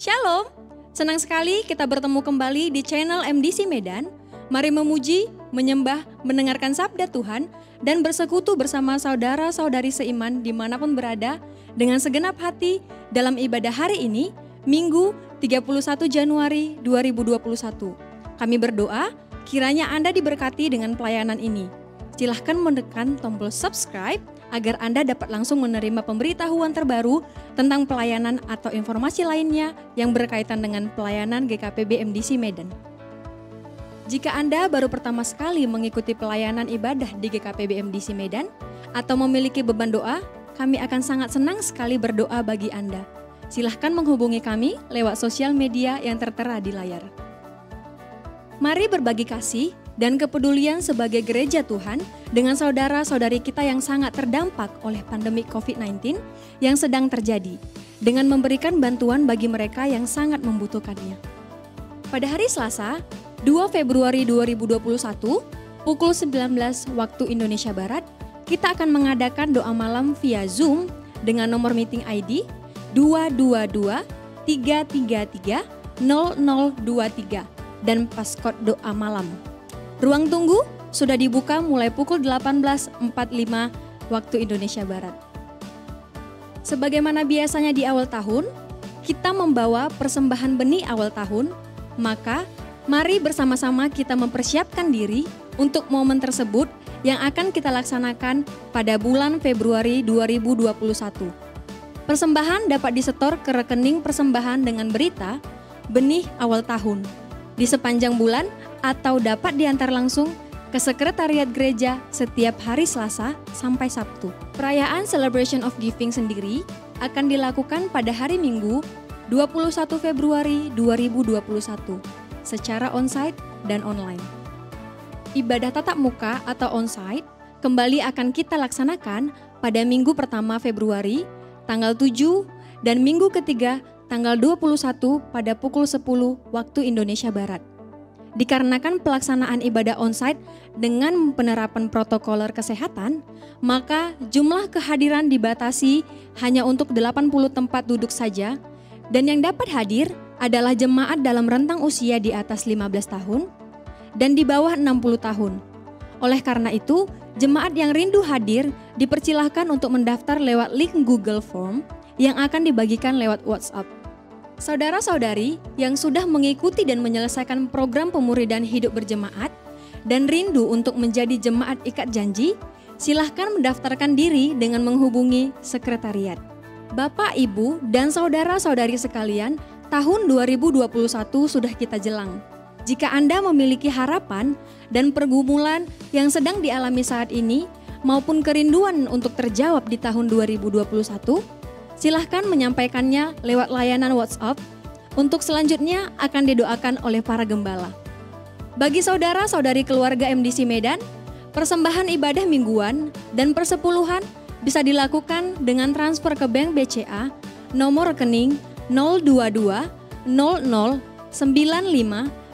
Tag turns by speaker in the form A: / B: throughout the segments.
A: Shalom, senang sekali kita bertemu kembali di channel MDC Medan. Mari memuji, menyembah, mendengarkan sabda Tuhan, dan bersekutu bersama saudara-saudari seiman dimanapun berada dengan segenap hati dalam ibadah hari ini, Minggu 31 Januari 2021. Kami berdoa, kiranya Anda diberkati dengan pelayanan ini. Silahkan menekan tombol subscribe agar Anda dapat langsung menerima pemberitahuan terbaru tentang pelayanan atau informasi lainnya yang berkaitan dengan pelayanan GKPB MDC Medan. Jika Anda baru pertama sekali mengikuti pelayanan ibadah di GKPB MDC Medan atau memiliki beban doa, kami akan sangat senang sekali berdoa bagi Anda. Silahkan menghubungi kami lewat sosial media yang tertera di layar. Mari berbagi kasih dan kepedulian sebagai gereja Tuhan dengan saudara-saudari kita yang sangat terdampak oleh pandemi COVID-19 yang sedang terjadi, dengan memberikan bantuan bagi mereka yang sangat membutuhkannya. Pada hari Selasa, 2 Februari 2021, pukul 19 waktu Indonesia Barat, kita akan mengadakan doa malam via Zoom dengan nomor meeting ID 222 333 0023 dan passcode doa malam. Ruang tunggu sudah dibuka mulai pukul 18.45 waktu Indonesia Barat. Sebagaimana biasanya di awal tahun, kita membawa persembahan benih awal tahun, maka mari bersama-sama kita mempersiapkan diri untuk momen tersebut yang akan kita laksanakan pada bulan Februari 2021. Persembahan dapat disetor ke rekening persembahan dengan berita benih awal tahun di sepanjang bulan atau dapat diantar langsung ke sekretariat gereja setiap hari Selasa sampai Sabtu. Perayaan Celebration of Giving sendiri akan dilakukan pada hari Minggu 21 Februari 2021 secara onsite dan online. Ibadah tatap muka atau onsite kembali akan kita laksanakan pada minggu pertama Februari tanggal 7 dan minggu ketiga tanggal 21 pada pukul 10 waktu Indonesia Barat. Dikarenakan pelaksanaan ibadah onsite dengan penerapan protokoler kesehatan, maka jumlah kehadiran dibatasi hanya untuk 80 tempat duduk saja, dan yang dapat hadir adalah jemaat dalam rentang usia di atas 15 tahun dan di bawah 60 tahun. Oleh karena itu, jemaat yang rindu hadir dipersilahkan untuk mendaftar lewat link Google Form yang akan dibagikan lewat WhatsApp. Saudara-saudari yang sudah mengikuti dan menyelesaikan program pemuridan hidup berjemaat dan rindu untuk menjadi jemaat ikat janji, silahkan mendaftarkan diri dengan menghubungi sekretariat. Bapak, Ibu, dan saudara-saudari sekalian, tahun 2021 sudah kita jelang. Jika Anda memiliki harapan dan pergumulan yang sedang dialami saat ini, maupun kerinduan untuk terjawab di tahun 2021, silahkan menyampaikannya lewat layanan WhatsApp. Untuk selanjutnya akan didoakan oleh para gembala. Bagi saudara-saudari keluarga MDC Medan, persembahan ibadah mingguan dan persepuluhan bisa dilakukan dengan transfer ke Bank BCA nomor rekening 022 00 95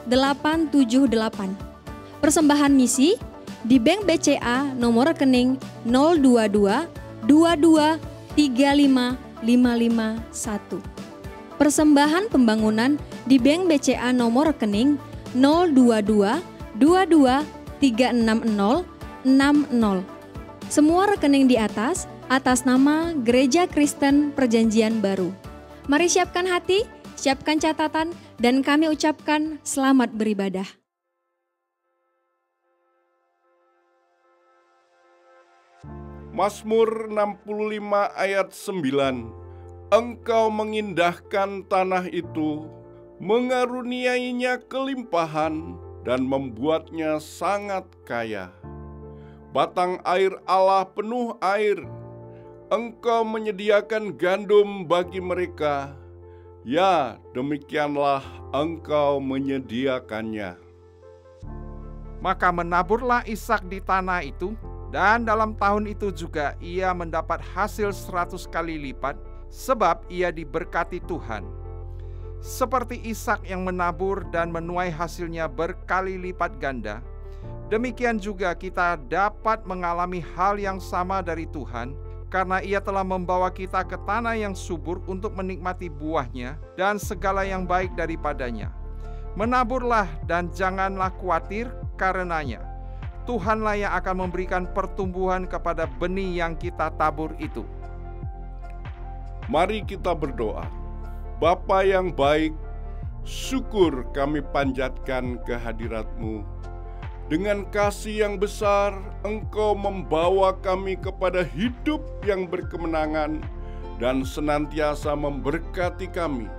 A: 878. Persembahan misi di Bank BCA nomor rekening 022 22 35 551. Persembahan pembangunan di Bank BCA nomor rekening 022 22 360 60. Semua rekening di atas nama Gereja Kristen Perjanjian Baru. Mari siapkan hati, siapkan catatan, dan kami ucapkan selamat beribadah.
B: Mazmur 65 ayat 9. Engkau mengindahkan tanah itu, mengaruniainya kelimpahan dan membuatnya sangat kaya. Batang air Allah penuh air, engkau menyediakan gandum bagi mereka. Ya, demikianlah engkau menyediakannya.
C: Maka menaburlah Ishak di tanah itu, dan dalam tahun itu juga ia mendapat hasil 100 kali lipat, sebab ia diberkati Tuhan. Seperti Ishak yang menabur dan menuai hasilnya berkali lipat ganda, demikian juga kita dapat mengalami hal yang sama dari Tuhan karena Ia telah membawa kita ke tanah yang subur untuk menikmati buahnya dan segala yang baik daripadanya. Menaburlah dan janganlah khawatir karenanya. Tuhanlah yang akan memberikan pertumbuhan kepada benih yang kita tabur itu.
B: Mari kita berdoa. Bapa yang baik, syukur kami panjatkan kehadirat-Mu. Dengan kasih yang besar, Engkau membawa kami kepada hidup yang berkemenangan dan senantiasa memberkati kami.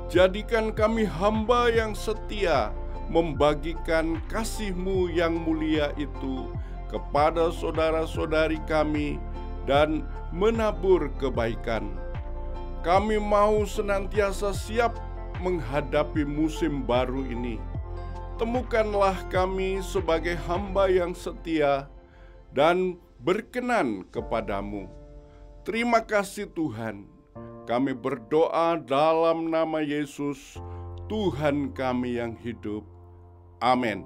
B: Jadikan kami hamba yang setia, membagikan kasih-Mu yang mulia itu kepada saudara-saudari kami dan menabur kebaikan. Kami mau senantiasa siap menghadapi musim baru ini. Temukanlah kami sebagai hamba yang setia dan berkenan kepadamu. Terima kasih Tuhan. Kami berdoa dalam nama Yesus, Tuhan kami yang hidup. Amin.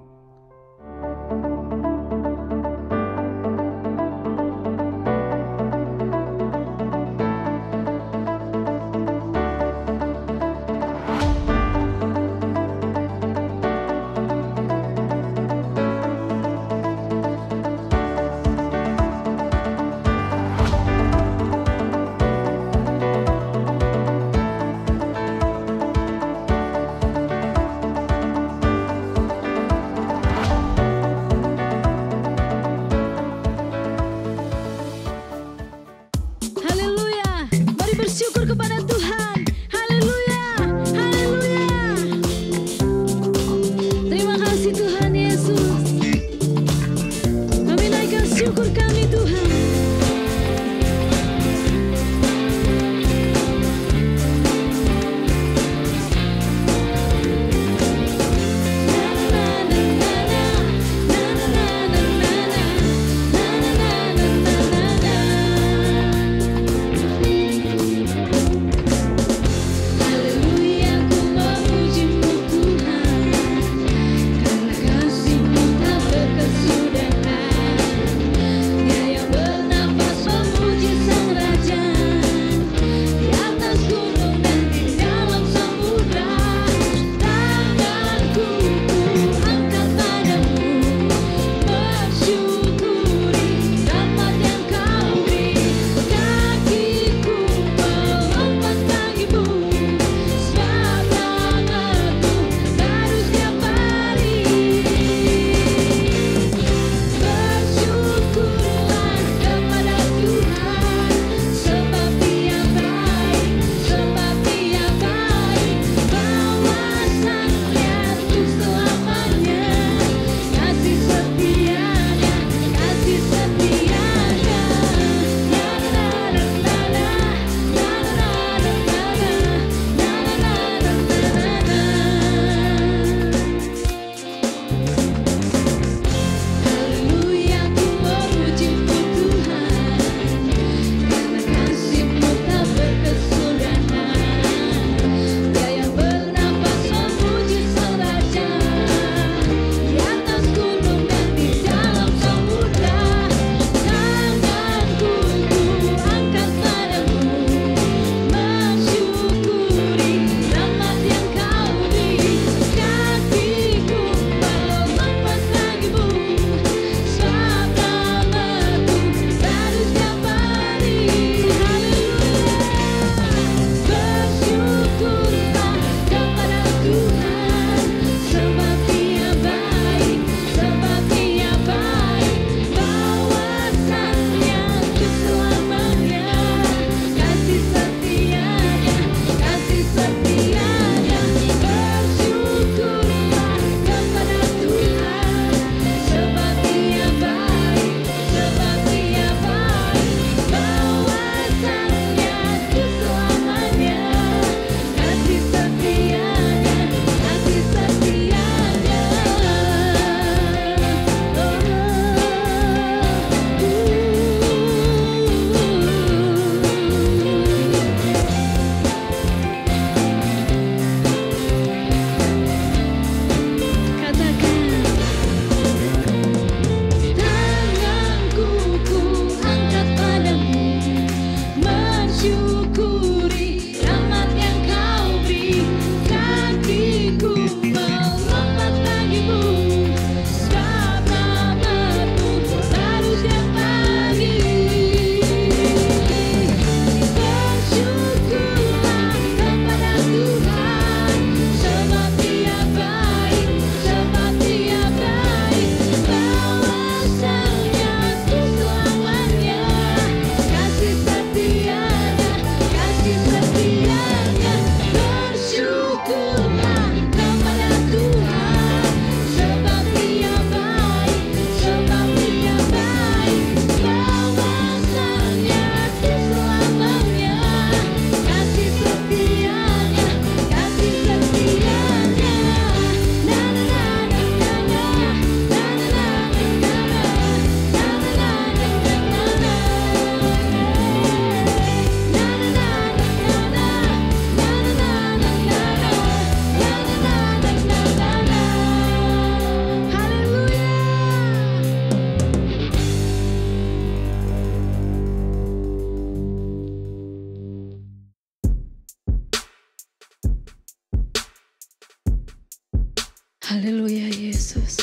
D: Haleluya Yesus.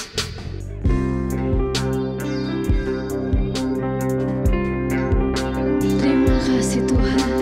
D: Terima kasih Tuhan.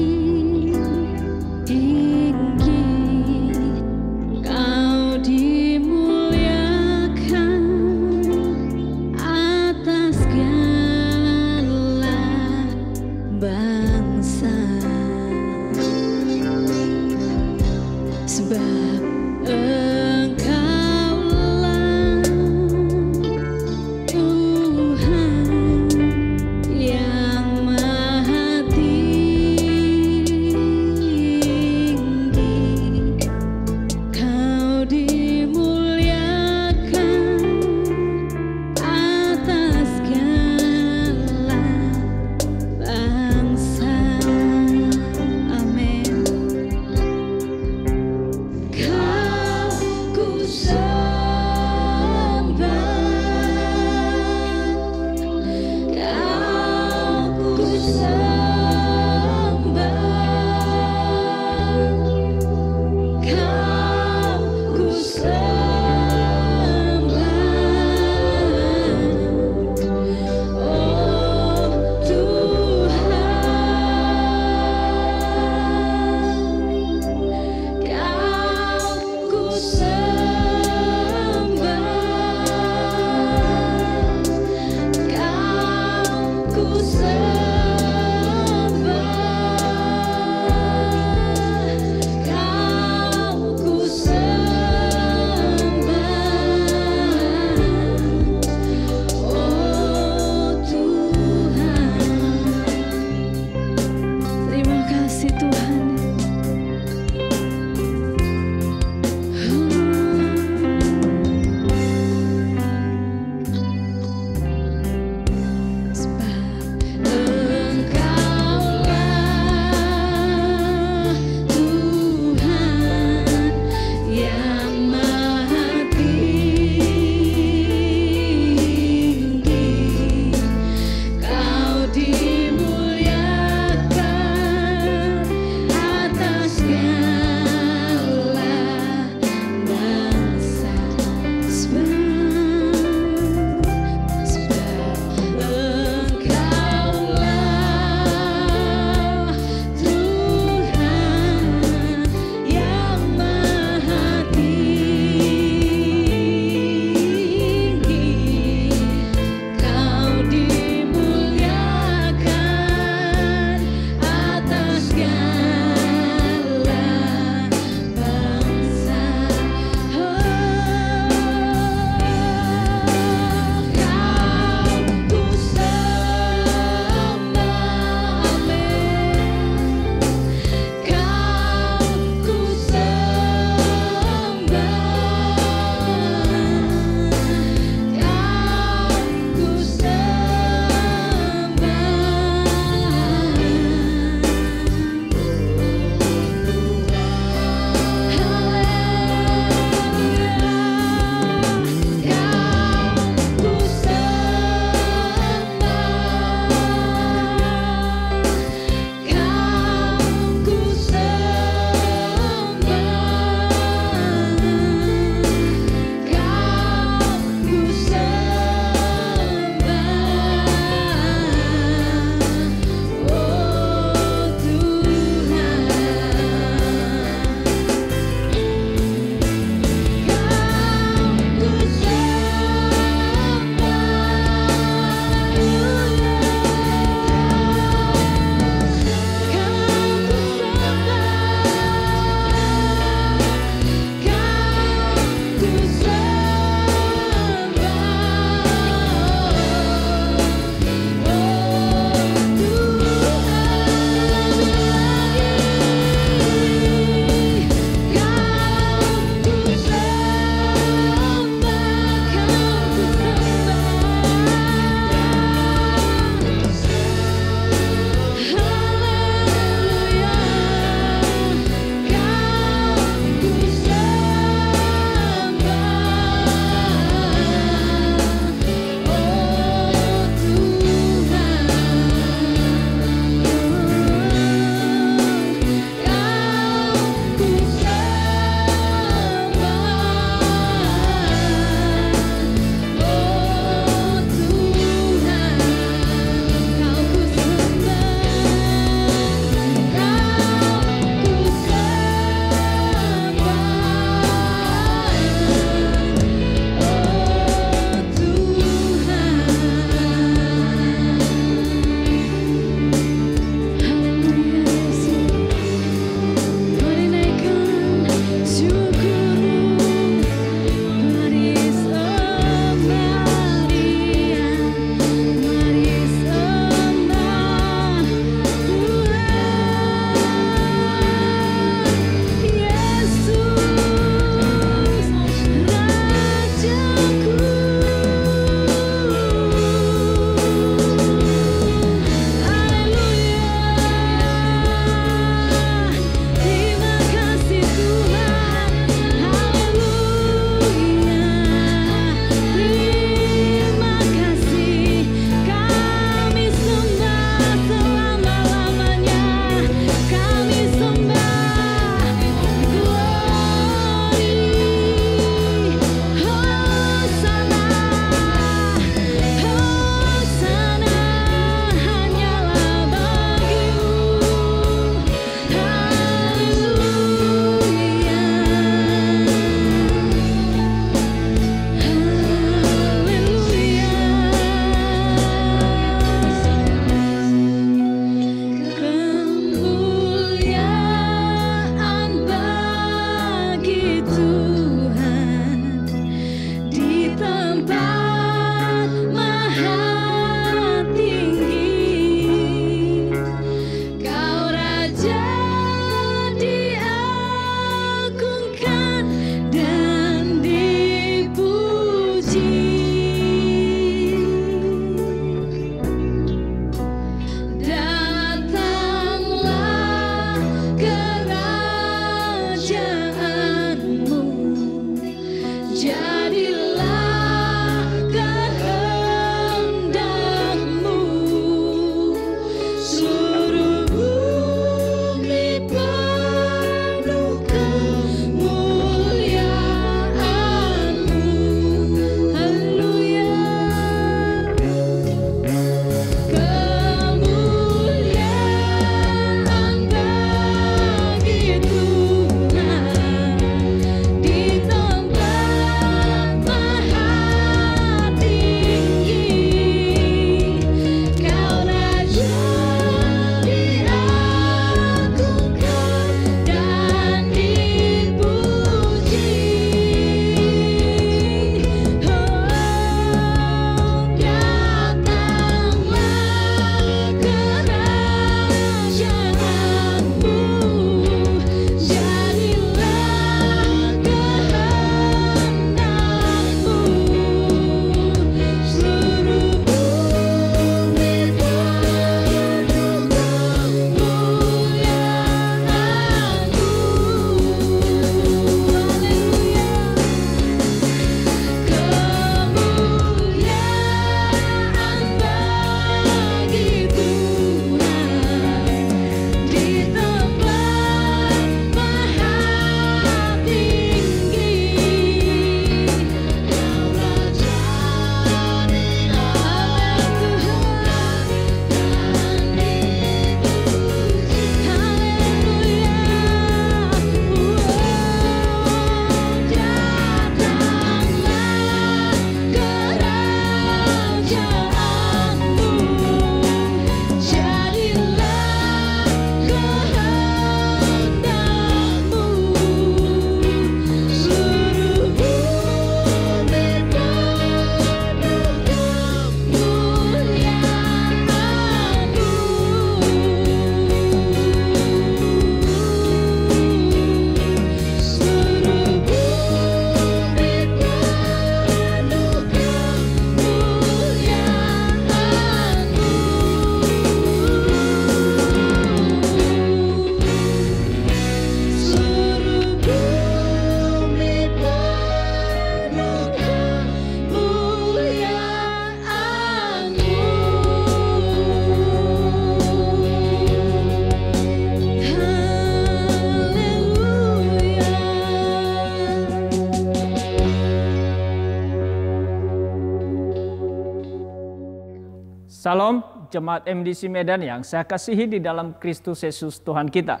E: Salam Jemaat MDC Medan yang saya kasihi di dalam Kristus Yesus Tuhan kita.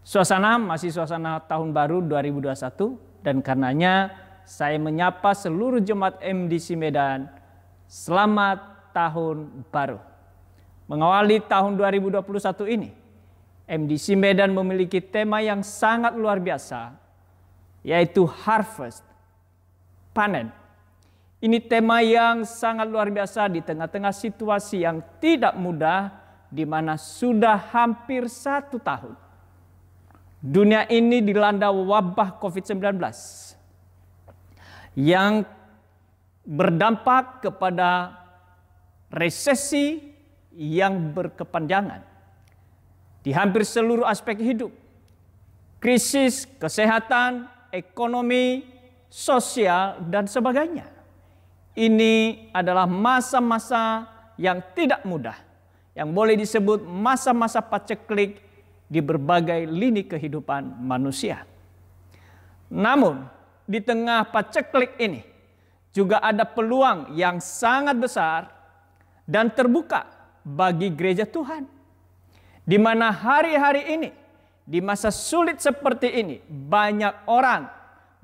E: Suasana masih suasana tahun baru 2021 dan karenanya saya menyapa seluruh Jemaat MDC Medan selamat tahun baru. Mengawali tahun 2021 ini, MDC Medan memiliki tema yang sangat luar biasa, yaitu harvest, panen. Ini tema yang sangat luar biasa di tengah-tengah situasi yang tidak mudah, di mana sudah hampir 1 tahun. Dunia ini dilanda wabah COVID-19 yang berdampak kepada resesi yang berkepanjangan di hampir seluruh aspek hidup. Krisis kesehatan, ekonomi, sosial, dan sebagainya. Ini adalah masa-masa yang tidak mudah, yang boleh disebut masa-masa paceklik di berbagai lini kehidupan manusia. Namun, di tengah paceklik ini juga ada peluang yang sangat besar dan terbuka bagi gereja Tuhan. Di mana hari-hari ini, di masa sulit seperti ini, banyak orang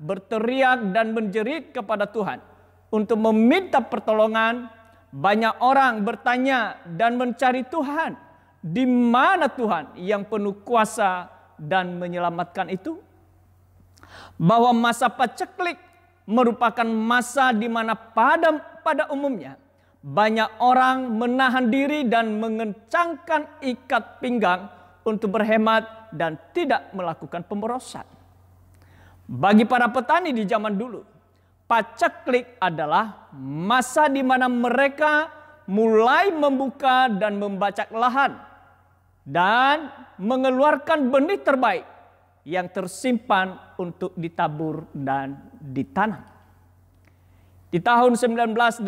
E: berteriak dan menjerit kepada Tuhan untuk meminta pertolongan. Banyak orang bertanya dan mencari Tuhan. Di mana Tuhan yang penuh kuasa dan menyelamatkan itu? Bahwa masa paceklik merupakan masa di mana pada umumnya banyak orang menahan diri dan mengencangkan ikat pinggang untuk berhemat dan tidak melakukan pemborosan. Bagi para petani di zaman dulu, paceklik adalah masa di mana mereka mulai membuka dan membacak lahan dan mengeluarkan benih terbaik yang tersimpan untuk ditabur dan ditanam. Di tahun 1989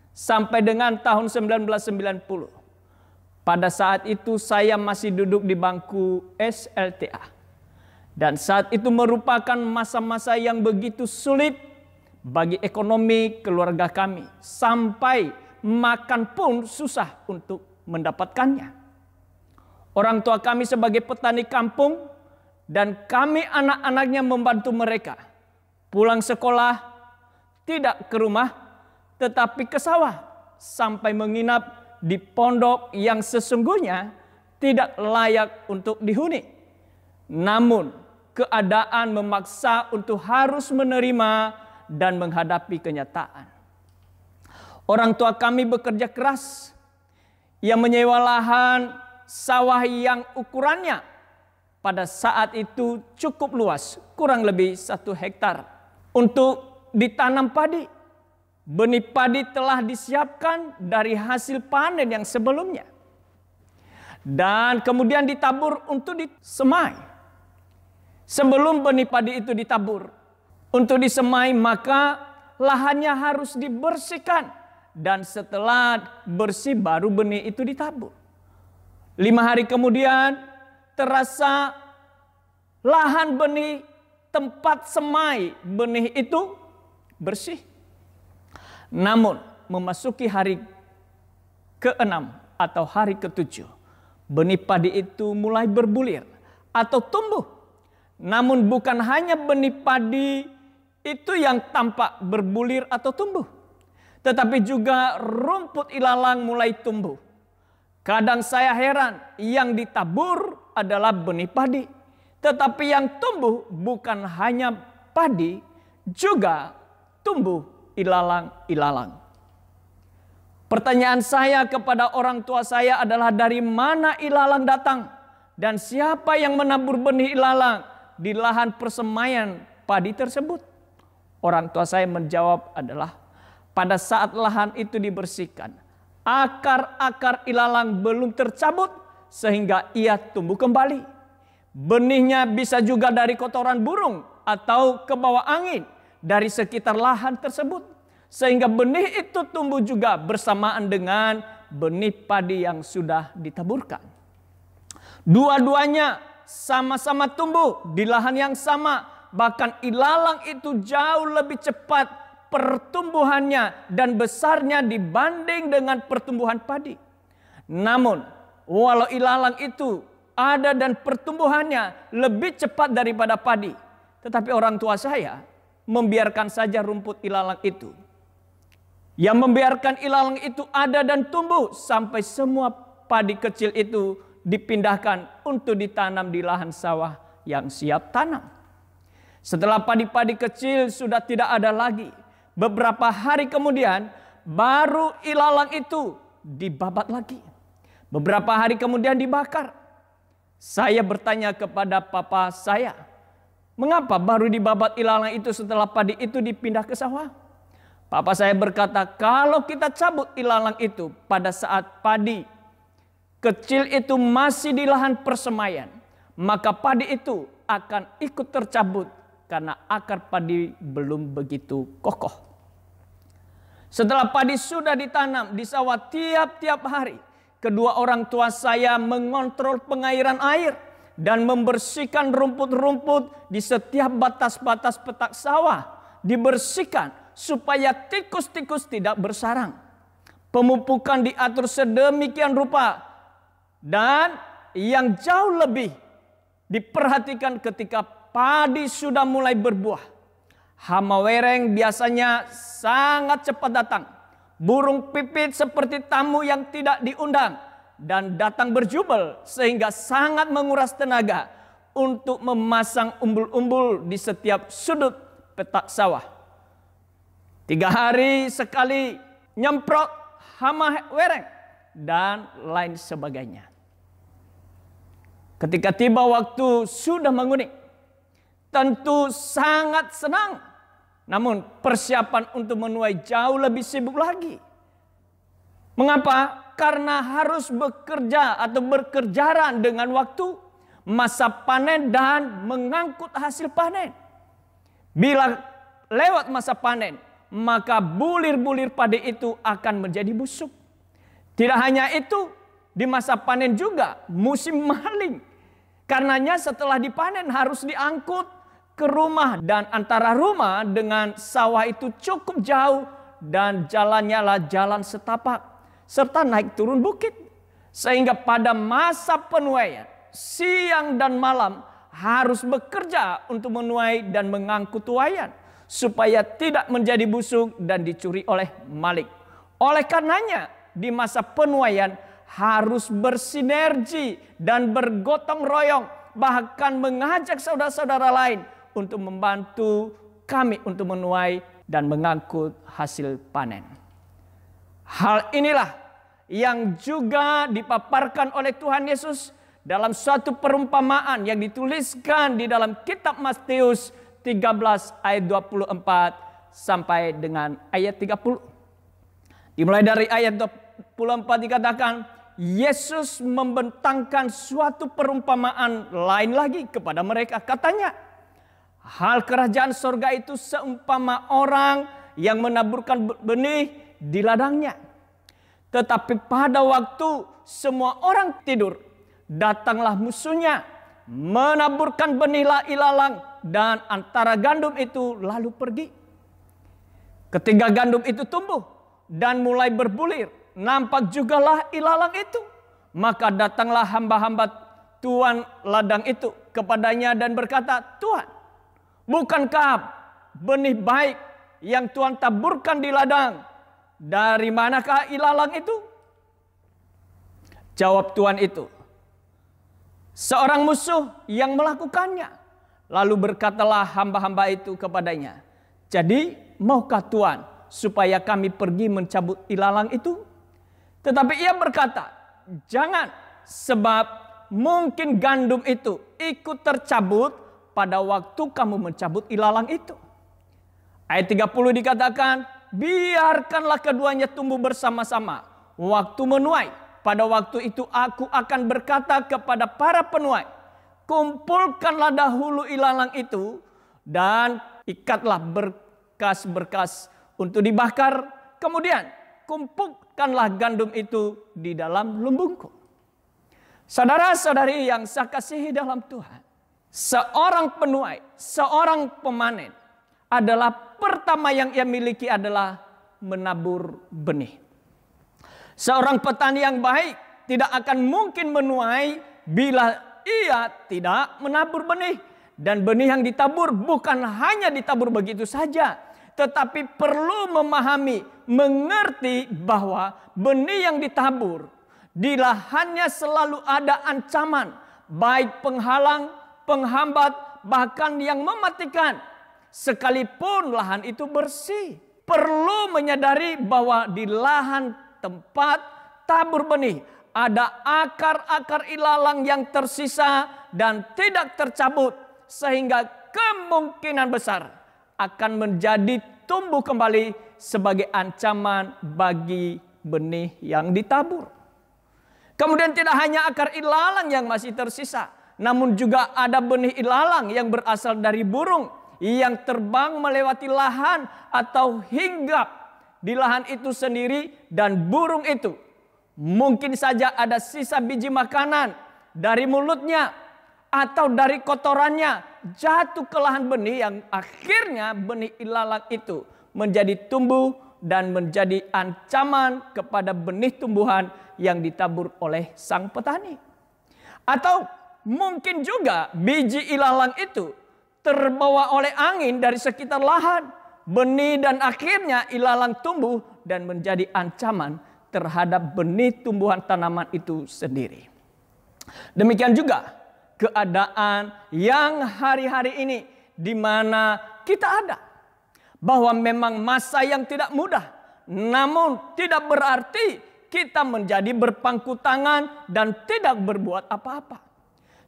E: sampai dengan tahun 1990, pada saat itu saya masih duduk di bangku SLTA. Dan saat itu merupakan masa-masa yang begitu sulit bagi ekonomi keluarga kami. Sampai makan pun susah untuk mendapatkannya. Orang tua kami sebagai petani kampung dan kami anak-anaknya membantu mereka. Pulang sekolah tidak ke rumah tetapi ke sawah. Sampai menginap di pondok yang sesungguhnya tidak layak untuk dihuni. Namun keadaan memaksa untuk harus menerima dan menghadapi kenyataan. Orang tua kami bekerja keras. Ia menyewa lahan sawah yang ukurannya pada saat itu cukup luas, kurang lebih 1 hektar untuk ditanam padi. Benih padi telah disiapkan dari hasil panen yang sebelumnya. Dan kemudian ditabur untuk disemai. Sebelum benih padi itu ditabur untuk disemai, maka lahannya harus dibersihkan. Dan setelah bersih baru benih itu ditabur. 5 hari kemudian terasa lahan benih tempat semai benih itu bersih. Namun memasuki hari ke-6 atau hari ke-7, benih padi itu mulai berbulir atau tumbuh. Namun bukan hanya benih padi itu yang tampak berbulir atau tumbuh, tetapi juga rumput ilalang mulai tumbuh. Kadang saya heran, yang ditabur adalah benih padi, tetapi yang tumbuh bukan hanya padi, juga tumbuh ilalang-ilalang. Pertanyaan saya kepada orang tua saya adalah, dari mana ilalang datang dan siapa yang menabur benih ilalang di lahan persemaian padi tersebut? Orang tua saya menjawab adalah, pada saat lahan itu dibersihkan, akar-akar ilalang belum tercabut sehingga ia tumbuh kembali. Benihnya bisa juga dari kotoran burung atau kebawa angin dari sekitar lahan tersebut. Sehingga benih itu tumbuh juga bersamaan dengan benih padi yang sudah ditaburkan. Dua-duanya sama-sama tumbuh di lahan yang sama. Bahkan ilalang itu jauh lebih cepat pertumbuhannya dan besarnya dibanding dengan pertumbuhan padi. Namun, walau ilalang itu ada dan pertumbuhannya lebih cepat daripada padi, tetapi orang tua saya membiarkan saja rumput ilalang itu. Yang membiarkan ilalang itu ada dan tumbuh sampai semua padi kecil itu dipindahkan untuk ditanam di lahan sawah yang siap tanam. Setelah padi-padi kecil sudah tidak ada lagi, beberapa hari kemudian baru ilalang itu dibabat lagi. Beberapa hari kemudian dibakar. Saya bertanya kepada papa saya, mengapa baru dibabat ilalang itu setelah padi itu dipindah ke sawah? Papa saya berkata, kalau kita cabut ilalang itu pada saat padi kecil itu masih di lahan persemaian, maka padi itu akan ikut tercabut karena akar padi belum begitu kokoh. Setelah padi sudah ditanam di sawah tiap-tiap hari, kedua orang tua saya mengontrol pengairan air dan membersihkan rumput-rumput di setiap batas-batas petak sawah. Dibersihkan supaya tikus-tikus tidak bersarang. Pemupukan diatur sedemikian rupa. Dan yang jauh lebih diperhatikan ketika padi sudah mulai berbuah. Hama wereng biasanya sangat cepat datang. Burung pipit seperti tamu yang tidak diundang dan datang berjubel sehingga sangat menguras tenaga untuk memasang umbul-umbul di setiap sudut petak sawah. 3 hari sekali nyemprot hama wereng dan lain sebagainya. Ketika tiba waktu sudah menguning, tentu sangat senang. Namun persiapan untuk menuai jauh lebih sibuk lagi. Mengapa? Karena harus bekerja atau berkejaran dengan waktu, masa panen dan mengangkut hasil panen. Bila lewat masa panen, maka bulir-bulir padi itu akan menjadi busuk. Tidak hanya itu, di masa panen juga musim maling. Karenanya setelah dipanen harus diangkut ke rumah, dan antara rumah dengan sawah itu cukup jauh dan jalannya lah jalan setapak serta naik turun bukit. Sehingga pada masa penuaian siang dan malam harus bekerja untuk menuai dan mengangkut tuaian supaya tidak menjadi busuk dan dicuri oleh maling. Oleh karenanya di masa penuaian harus bersinergi dan bergotong royong, bahkan mengajak saudara-saudara lain untuk membantu kami untuk menuai dan mengangkut hasil panen. Hal inilah yang juga dipaparkan oleh Tuhan Yesus dalam suatu perumpamaan yang dituliskan di dalam kitab Matius 13 ayat 24 sampai dengan ayat 30. Dimulai dari ayat 24 dikatakan, Yesus membentangkan suatu perumpamaan lain lagi kepada mereka. Katanya, hal kerajaan sorga itu seumpama orang yang menaburkan benih di ladangnya. Tetapi pada waktu semua orang tidur, datanglah musuhnya, menaburkan benih ilalang dan antara gandum itu lalu pergi. Ketika gandum itu tumbuh dan mulai berbulir, nampak jugalah ilalang itu. Maka datanglah hamba-hamba tuan ladang itu kepadanya dan berkata, Tuhan, bukankah benih baik yang Tuhan taburkan di ladang? Dari manakah ilalang itu? Jawab tuan itu, seorang musuh yang melakukannya. Lalu berkatalah hamba-hamba itu kepadanya, jadi maukah Tuhan supaya kami pergi mencabut ilalang itu? Tetapi ia berkata, jangan, sebab mungkin gandum itu ikut tercabut pada waktu kamu mencabut ilalang itu. Ayat 30 dikatakan, biarkanlah keduanya tumbuh bersama-sama waktu menuai. Pada waktu itu aku akan berkata kepada para penuai, kumpulkanlah dahulu ilalang itu dan ikatlah berkas-berkas untuk dibakar. Kemudian kumpulkanlah gandum itu di dalam lumbungku. Saudara-saudari yang saya kasihi dalam Tuhan, seorang penuai, seorang pemanen adalah pertama yang ia miliki adalah menabur benih. Seorang petani yang baik tidak akan mungkin menuai bila ia tidak menabur benih. Dan benih yang ditabur bukan hanya ditabur begitu saja, tetapi perlu memahami, mengerti bahwa benih yang ditabur di lahannya selalu ada ancaman, baik penghalang, penghambat, bahkan yang mematikan. Sekalipun lahan itu bersih, perlu menyadari bahwa di lahan tempat tabur benih ada akar-akar ilalang yang tersisa dan tidak tercabut, sehingga kemungkinan besar akan menjadi tumbuh kembali sebagai ancaman bagi benih yang ditabur. Kemudian tidak hanya akar ilalang yang masih tersisa, namun juga ada benih ilalang yang berasal dari burung yang terbang melewati lahan atau hinggap di lahan itu sendiri, dan burung itu mungkin saja ada sisa biji makanan dari mulutnya atau dari kotorannya jatuh ke lahan benih, yang akhirnya benih ilalang itu menjadi tumbuh dan menjadi ancaman kepada benih tumbuhan yang ditabur oleh sang petani. Atau mungkin juga biji ilalang itu terbawa oleh angin dari sekitar lahan benih, dan akhirnya ilalang tumbuh dan menjadi ancaman terhadap benih tumbuhan tanaman itu sendiri. Demikian juga keadaan yang hari-hari ini di mana kita ada. Bahwa memang masa yang tidak mudah, namun tidak berarti kita menjadi berpangku tangan dan tidak berbuat apa-apa.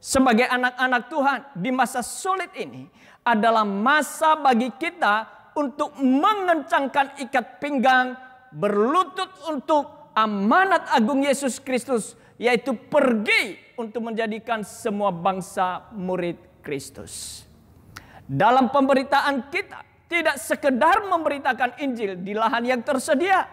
E: Sebagai anak-anak Tuhan, di masa sulit ini adalah masa bagi kita untuk mengencangkan ikat pinggang, berlutut untuk amanat agung Yesus Kristus, yaitu pergi untuk menjadikan semua bangsa murid Kristus. Dalam pemberitaan kita tidak sekedar memberitakan Injil di lahan yang tersedia,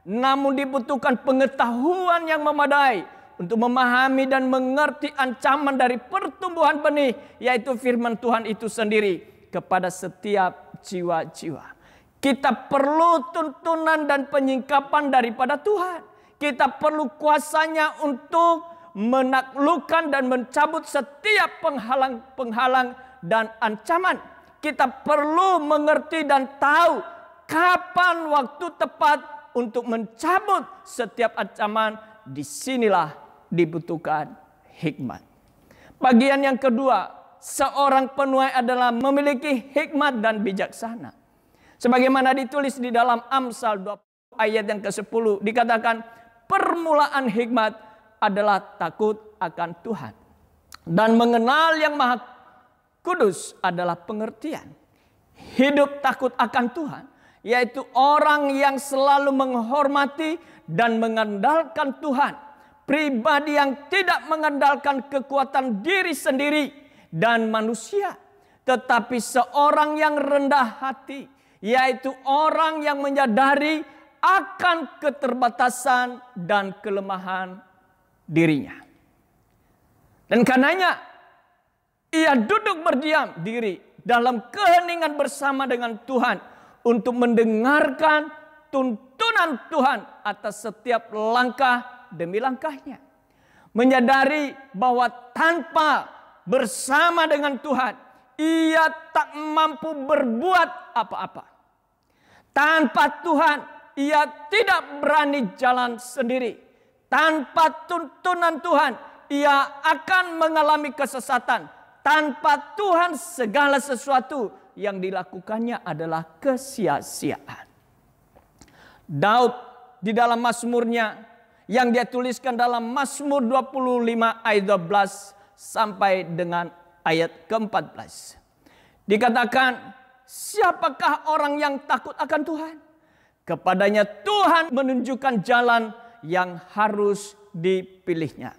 E: namun dibutuhkan pengetahuan yang memadai untuk memahami dan mengerti ancaman dari pertumbuhan benih, yaitu firman Tuhan itu sendiri kepada setiap jiwa-jiwa. Kita perlu tuntunan dan penyingkapan daripada Tuhan. Kita perlu kuasanya untuk menaklukkan dan mencabut setiap penghalang-penghalang dan ancaman. Kita perlu mengerti dan tahu kapan waktu tepat untuk mencabut setiap ancaman. Disinilah dibutuhkan hikmat. Bagian yang kedua, seorang penuai adalah memiliki hikmat dan bijaksana. Sebagaimana ditulis di dalam Amsal 20 ayat yang ke-10, dikatakan permulaan hikmat adalah takut akan Tuhan, dan mengenal yang maha kudus adalah pengertian. Hidup takut akan Tuhan, yaitu orang yang selalu menghormati dan mengandalkan Tuhan. Pribadi yang tidak mengandalkan kekuatan diri sendiri dan manusia, tetapi seorang yang rendah hati, yaitu orang yang menyadari akan keterbatasan dan kelemahan dirinya. Dan karenanya ia duduk berdiam diri dalam keheningan bersama dengan Tuhan untuk mendengarkan tuntunan Tuhan atas setiap langkah demi langkahnya. Menyadari bahwa tanpa bersama dengan Tuhan ia tak mampu berbuat apa-apa. Tanpa Tuhan ia tidak berani jalan sendiri. Tanpa tuntunan Tuhan ia akan mengalami kesesatan. Tanpa Tuhan segala sesuatu yang dilakukannya adalah kesia-siaan. Daud di dalam Mazmurnya yang dia tuliskan dalam Mazmur 25 ayat 12 sampai dengan ayat ke-14. Dikatakan, siapakah orang yang takut akan Tuhan? Kepadanya Tuhan menunjukkan jalan yang harus dipilihnya.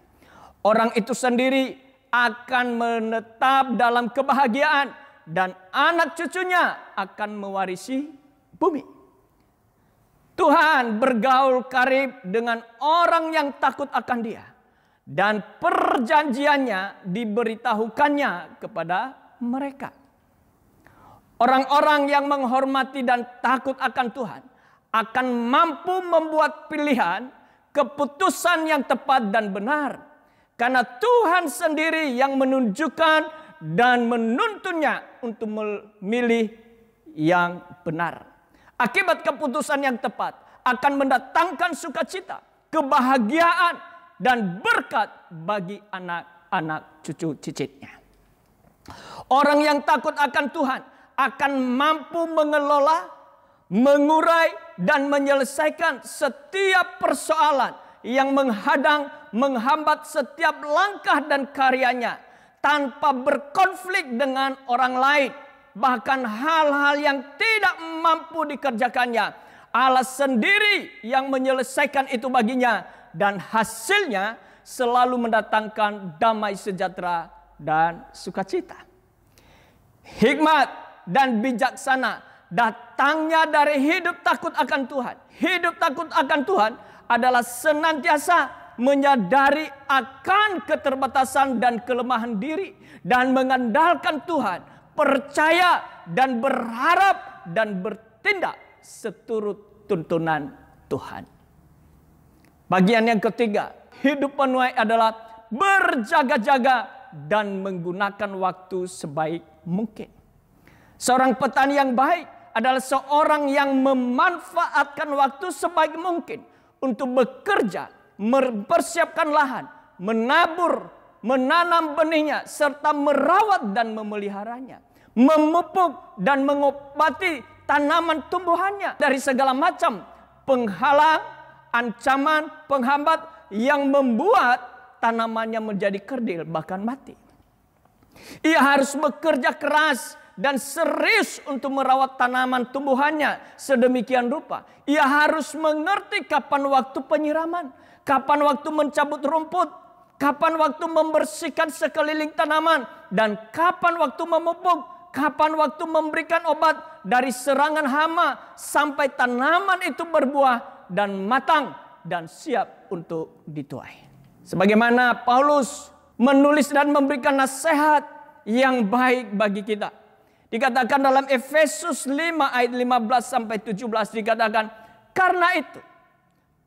E: Orang itu sendiri akan menetap dalam kebahagiaan dan anak cucunya akan mewarisi bumi. Tuhan bergaul karib dengan orang yang takut akan Dia, dan perjanjiannya diberitahukannya kepada mereka. Orang-orang yang menghormati dan takut akan Tuhan akan mampu membuat pilihan, keputusan yang tepat dan benar. Karena Tuhan sendiri yang menunjukkan dan menuntunnya untuk memilih yang benar. Akibat keputusan yang tepat akan mendatangkan sukacita, kebahagiaan, dan berkat bagi anak-anak cucu cicitnya. Orang yang takut akan Tuhan akan mampu mengelola, mengurai, dan menyelesaikan setiap persoalan yang menghadang, menghambat setiap langkah dan karyanya tanpa berkonflik dengan orang lain. Bahkan hal-hal yang tidak mampu dikerjakannya, Allah sendiri yang menyelesaikan itu baginya, dan hasilnya selalu mendatangkan damai sejahtera dan sukacita. Hikmat dan bijaksana datangnya dari hidup takut akan Tuhan. Hidup takut akan Tuhan adalah senantiasa menyadari akan keterbatasan dan kelemahan diri dan mengandalkan Tuhan, percaya dan berharap dan bertindak seturut tuntunan Tuhan. Bagian yang ketiga, hidup penuai adalah berjaga-jaga dan menggunakan waktu sebaik mungkin. Seorang petani yang baik adalah seorang yang memanfaatkan waktu sebaik mungkin untuk bekerja, mempersiapkan lahan, menabur, menanam benihnya, serta merawat dan memeliharanya, memupuk dan mengobati tanaman tumbuhannya dari segala macam penghalang, ancaman, penghambat yang membuat tanamannya menjadi kerdil bahkan mati. Ia harus bekerja keras dan serius untuk merawat tanaman tumbuhannya sedemikian rupa. Ia harus mengerti kapan waktu penyiraman, kapan waktu mencabut rumput, kapan waktu membersihkan sekeliling tanaman, dan kapan waktu memupuk, kapan waktu memberikan obat dari serangan hama sampai tanaman itu berbuah dan matang dan siap untuk dituai. Sebagaimana Paulus menulis dan memberikan nasihat yang baik bagi kita. Dikatakan dalam Efesus 5 ayat 15 sampai 17 dikatakan, karena itu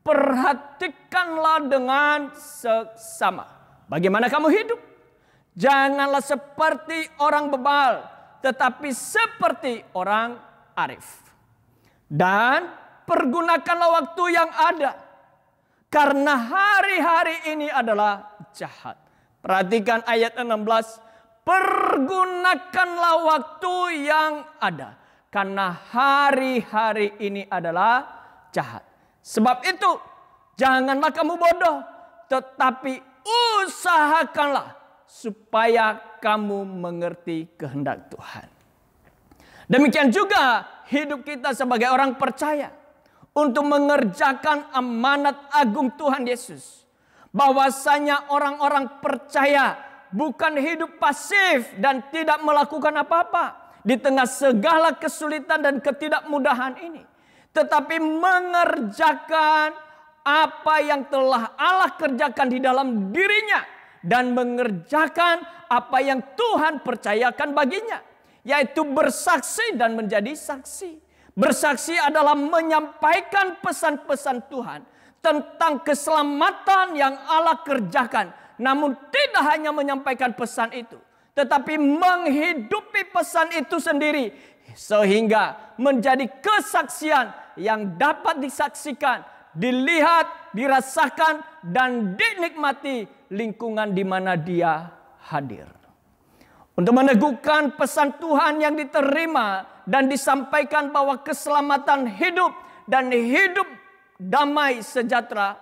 E: perhatikanlah dengan seksama bagaimana kamu hidup. Janganlah seperti orang bebal, tetapi seperti orang arif. Dan pergunakanlah waktu yang ada, karena hari-hari ini adalah jahat. Perhatikan ayat 16. Pergunakanlah waktu yang ada, karena hari-hari ini adalah jahat. Sebab itu janganlah kamu bodoh, tetapi usahakanlah supaya kamu mengerti kehendak Tuhan. Demikian juga hidup kita sebagai orang percaya untuk mengerjakan amanat agung Tuhan Yesus. Bahwasanya orang-orang percaya bukan hidup pasif dan tidak melakukan apa-apa di tengah segala kesulitan dan ketidakmudahan ini, tetapi mengerjakan apa yang telah Allah kerjakan di dalam dirinya dan mengerjakan apa yang Tuhan percayakan baginya, yaitu bersaksi dan menjadi saksi. Bersaksi adalah menyampaikan pesan-pesan Tuhan tentang keselamatan yang Allah kerjakan. Namun tidak hanya menyampaikan pesan itu, tetapi menghidupi pesan itu sendiri. Sehingga menjadi kesaksian yang dapat disaksikan, dilihat, dirasakan, dan dinikmati lingkungan di mana dia hadir. Untuk meneguhkan pesan Tuhan yang diterima dan disampaikan bahwa keselamatan hidup dan hidup damai sejahtera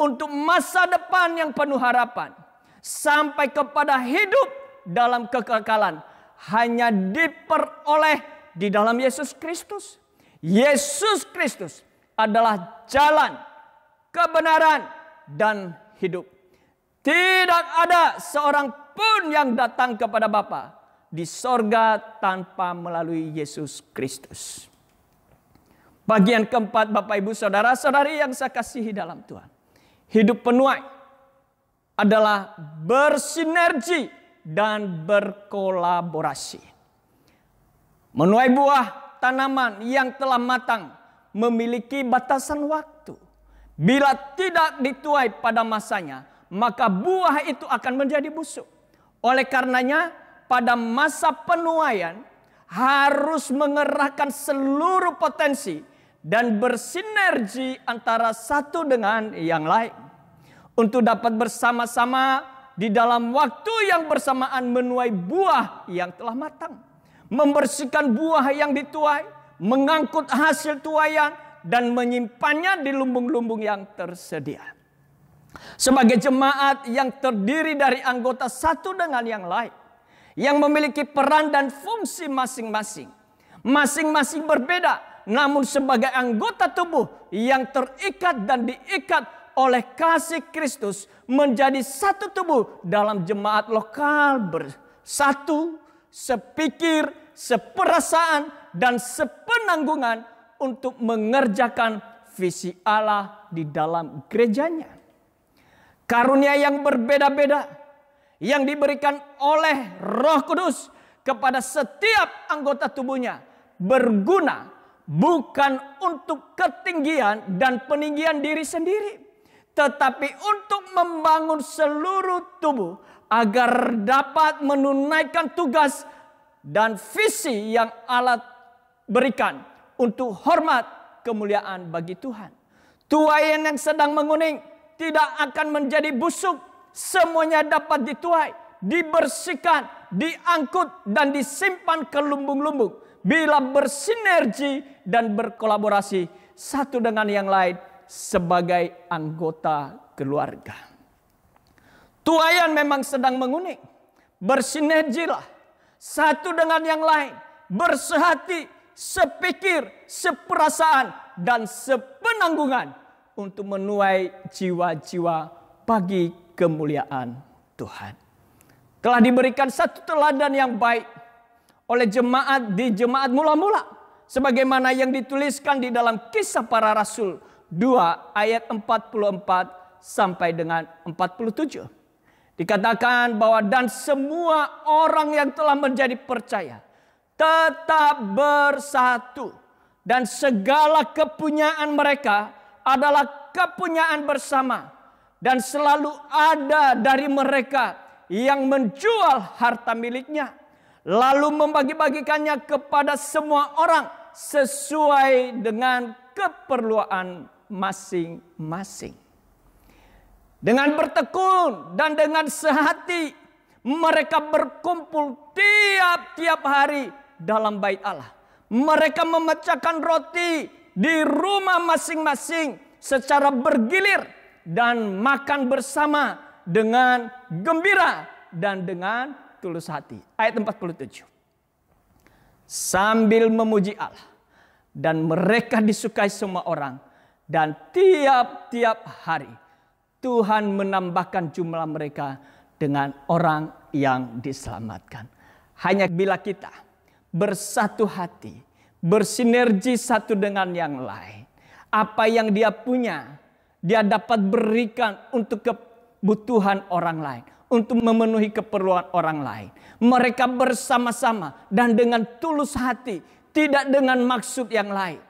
E: untuk masa depan yang penuh harapan sampai kepada hidup dalam kekekalan hanya diperoleh di dalam Yesus Kristus. Yesus Kristus adalah jalan, kebenaran, dan hidup. Tidak ada seorang pun yang datang kepada Bapa di sorga tanpa melalui Yesus Kristus. Bagian keempat, Bapak Ibu Saudara-saudari yang saya kasihi dalam Tuhan. Hidup penuai adalah bersinergi dan berkolaborasi. Menuai buah tanaman yang telah matang memiliki batasan waktu. Bila tidak dituai pada masanya, maka buah itu akan menjadi busuk. Oleh karenanya, pada masa penuaian harus mengerahkan seluruh potensi dan bersinergi antara satu dengan yang lain untuk dapat bersama-sama di dalam waktu yang bersamaan menuai buah yang telah matang, membersihkan buah yang dituai, mengangkut hasil tuaian, dan menyimpannya di lumbung-lumbung yang tersedia. Sebagai jemaat yang terdiri dari anggota satu dengan yang lain, yang memiliki peran dan fungsi masing-masing. Masing-masing berbeda, namun sebagai anggota tubuh yang terikat dan diikat oleh kasih Kristus menjadi satu tubuh dalam jemaat lokal bersatu, sepikir, seperasaan, dan sepenanggungan untuk mengerjakan visi Allah di dalam gerejanya. Karunia yang berbeda-beda yang diberikan oleh Roh Kudus kepada setiap anggota tubuhnya berguna bukan untuk ketinggian dan peninggian diri sendiri, tetapi untuk membangun seluruh tubuh agar dapat menunaikan tugas dan visi yang Allah berikan untuk hormat kemuliaan bagi Tuhan. Tuaian yang sedang menguning tidak akan menjadi busuk. Semuanya dapat dituai, dibersihkan, diangkut, dan disimpan ke lumbung-lumbung bila bersinergi dan berkolaborasi satu dengan yang lain sebagai anggota keluarga. Tuaian memang sedang menguning. Bersinergilah satu dengan yang lain, bersehati, sepikir, seperasaan, dan sepenanggungan untuk menuai jiwa-jiwa bagi kemuliaan Tuhan. Telah diberikan satu teladan yang baik oleh jemaat di jemaat mula-mula, sebagaimana yang dituliskan di dalam Kisah Para Rasul 2 ayat 44 sampai dengan 47. Dikatakan bahwa dan semua orang yang telah menjadi percaya tetap bersatu, dan segala kepunyaan mereka adalah kepunyaan bersama, dan selalu ada dari mereka yang menjual harta miliknya lalu membagi-bagikannya kepada semua orang sesuai dengan keperluan masing-masing. Dengan bertekun dan dengan sehati mereka berkumpul tiap-tiap hari dalam bait Allah. Mereka memecahkan roti di rumah masing-masing secara bergilir dan makan bersama dengan gembira dan dengan tulus hati. Ayat 47. Sambil memuji Allah, dan mereka disukai semua orang, dan tiap-tiap hari Tuhan menambahkan jumlah mereka dengan orang yang diselamatkan. Hanya bila kita bersatu hati, bersinergi satu dengan yang lain, apa yang dia punya, dia dapat berikan untuk kebutuhan orang lain, untuk memenuhi keperluan orang lain. Mereka bersama-sama dan dengan tulus hati, tidak dengan maksud yang lain,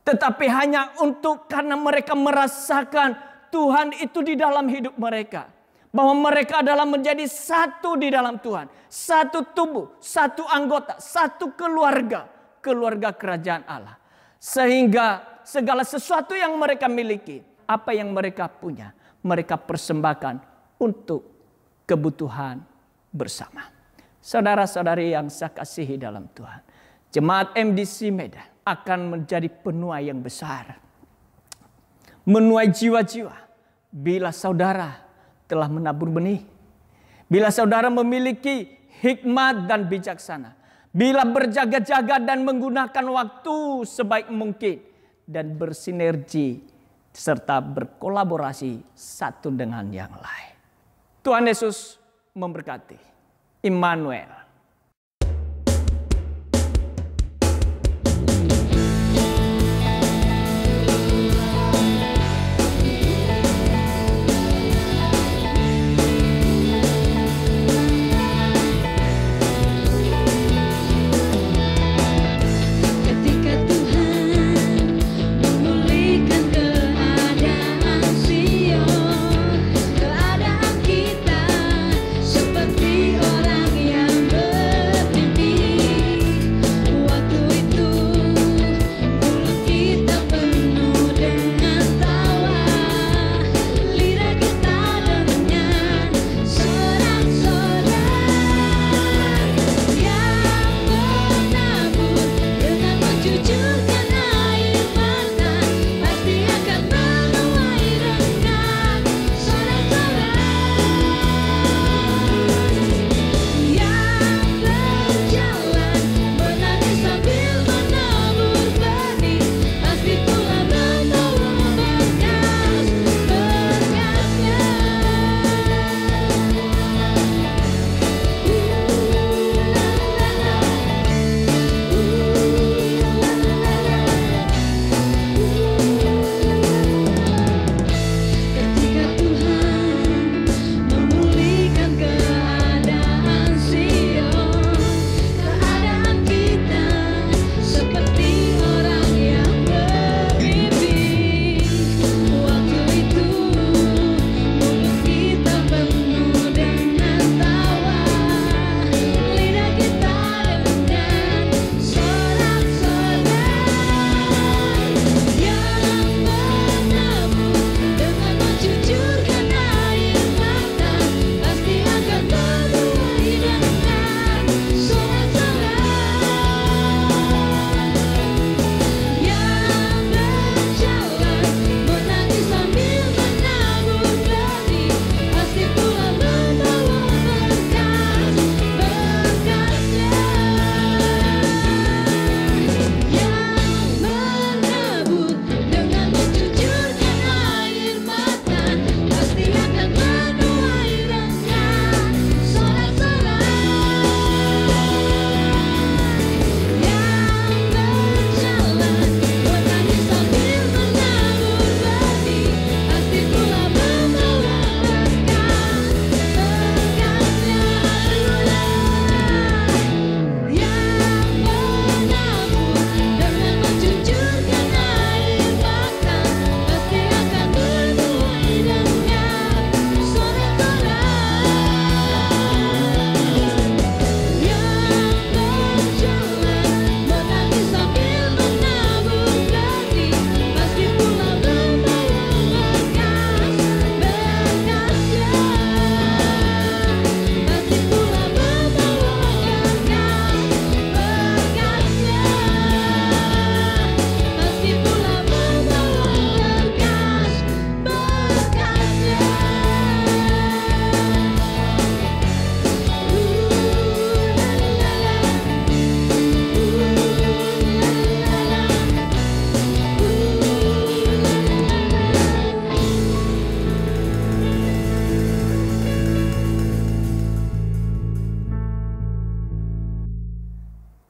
E: tetapi hanya untuk karena mereka merasakan Tuhan itu di dalam hidup mereka. Bahwa mereka adalah menjadi satu di dalam Tuhan. Satu tubuh, satu anggota, satu keluarga. Keluarga kerajaan Allah. Sehingga segala sesuatu yang mereka miliki, apa yang mereka punya, mereka persembahkan untuk kebutuhan bersama. Saudara-saudari yang saya kasihi dalam Tuhan, Jemaat MDC Medan akan menjadi penuai yang besar. Menuai jiwa-jiwa bila saudara telah menabur benih. Bila saudara memiliki hikmat dan bijaksana. Bila berjaga-jaga dan menggunakan waktu sebaik mungkin. Dan bersinergi serta berkolaborasi satu dengan yang lain. Tuhan Yesus memberkati. Immanuel.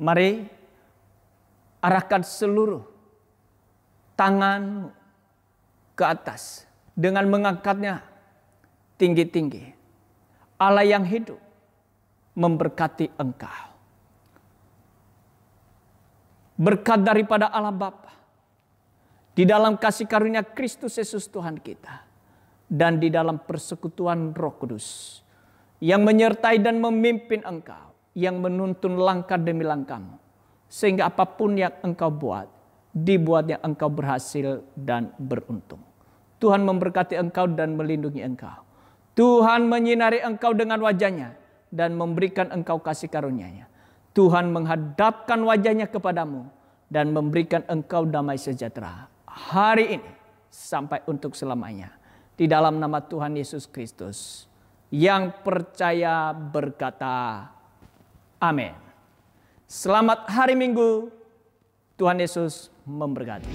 E: Mari arahkan seluruh tangan ke atas dengan mengangkatnya tinggi-tinggi. Allah yang hidup memberkati engkau. Berkat daripada Allah Bapa, di dalam kasih karunia Kristus Yesus Tuhan kita, dan di dalam persekutuan Roh Kudus yang menyertai dan memimpin engkau, yang menuntun langkah demi langkahmu, sehingga apapun yang engkau buat, dibuatnya engkau berhasil dan beruntung. Tuhan memberkati engkau dan melindungi engkau. Tuhan menyinari engkau dengan wajah-Nya dan memberikan engkau kasih karunia-Nya. Tuhan menghadapkan wajah-Nya kepadamu dan memberikan engkau damai sejahtera hari ini sampai untuk selamanya. Di dalam nama Tuhan Yesus Kristus, yang percaya berkata amin. Selamat hari Minggu. Tuhan Yesus memberkati.